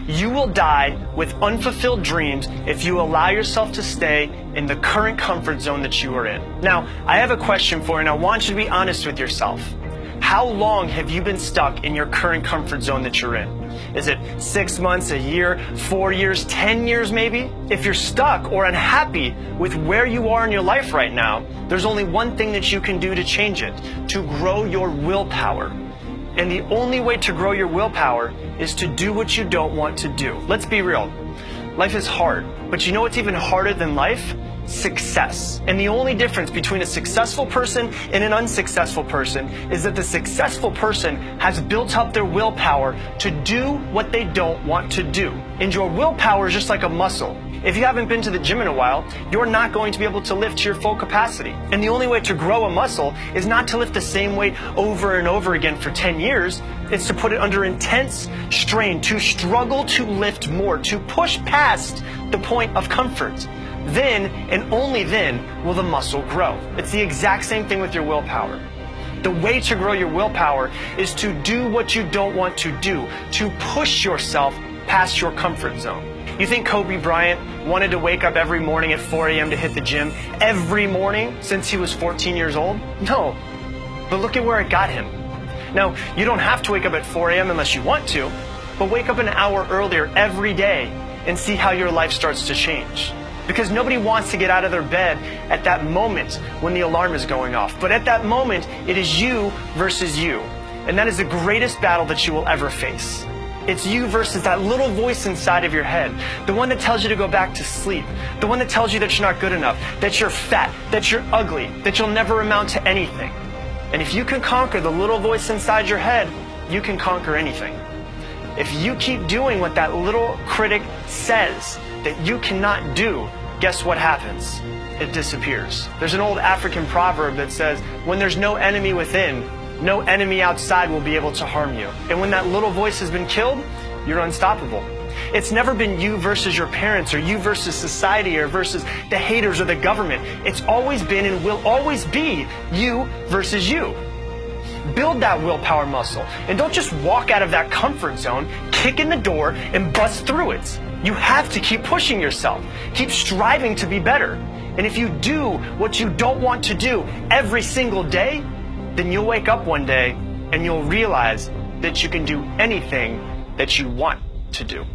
You will die with unfulfilled dreams if you allow yourself to stay in the current comfort zone that you are in. Now, I have a question for you, and I want you to be honest with yourself. How long have you been stuck in your current comfort zone that you're in? Is it 6 months, a year, 4 years, 10 years maybe? If you're stuck or unhappy with where you are in your life right now, there's only one thing that you can do to change it, to grow your willpower. And the only way to grow your willpower is to do what you don't want to do. Let's be real. Life is hard, but you know what's even harder than life? Success. And the only difference between a successful person and an unsuccessful person is that the successful person has built up their willpower to do what they don't want to do. And your willpower is just like a muscle. If you haven't been to the gym in a while, you're not going to be able to lift to your full capacity. And the only way to grow a muscle is not to lift the same weight over and over again for 10 years. It's to put it under intense strain, to struggle to lift more, to push past the point of comfort. Then, and only then, will the muscle grow. It's the exact same thing with your willpower. The way to grow your willpower is to do what you don't want to do, to push yourself past your comfort zone. You think Kobe Bryant wanted to wake up every morning at 4 a.m. to hit the gym every morning since he was 14 years old? No, but look at where it got him. Now, you don't have to wake up at 4 a.m. unless you want to, but wake up an hour earlier every day and see how your life starts to change. Because nobody wants to get out of their bed at that moment when the alarm is going off. But at that moment, it is you versus you. And that is the greatest battle that you will ever face. It's you versus that little voice inside of your head. The one that tells you to go back to sleep. The one that tells you that you're not good enough, that you're fat, that you're ugly, that you'll never amount to anything. And if you can conquer the little voice inside your head, you can conquer anything. If you keep doing what that little critic says that you cannot do, guess what happens? It disappears. There's an old African proverb that says, when there's no enemy within, no enemy outside will be able to harm you. And when that little voice has been killed, you're unstoppable. It's never been you versus your parents or you versus society or versus the haters or the government. It's always been and will always be you versus you. Build that willpower muscle and don't just walk out of that comfort zone, kick in the door and bust through it. You have to keep pushing yourself, keep striving to be better. And if you do what you don't want to do every single day, then you'll wake up one day and you'll realize that you can do anything that you want to do.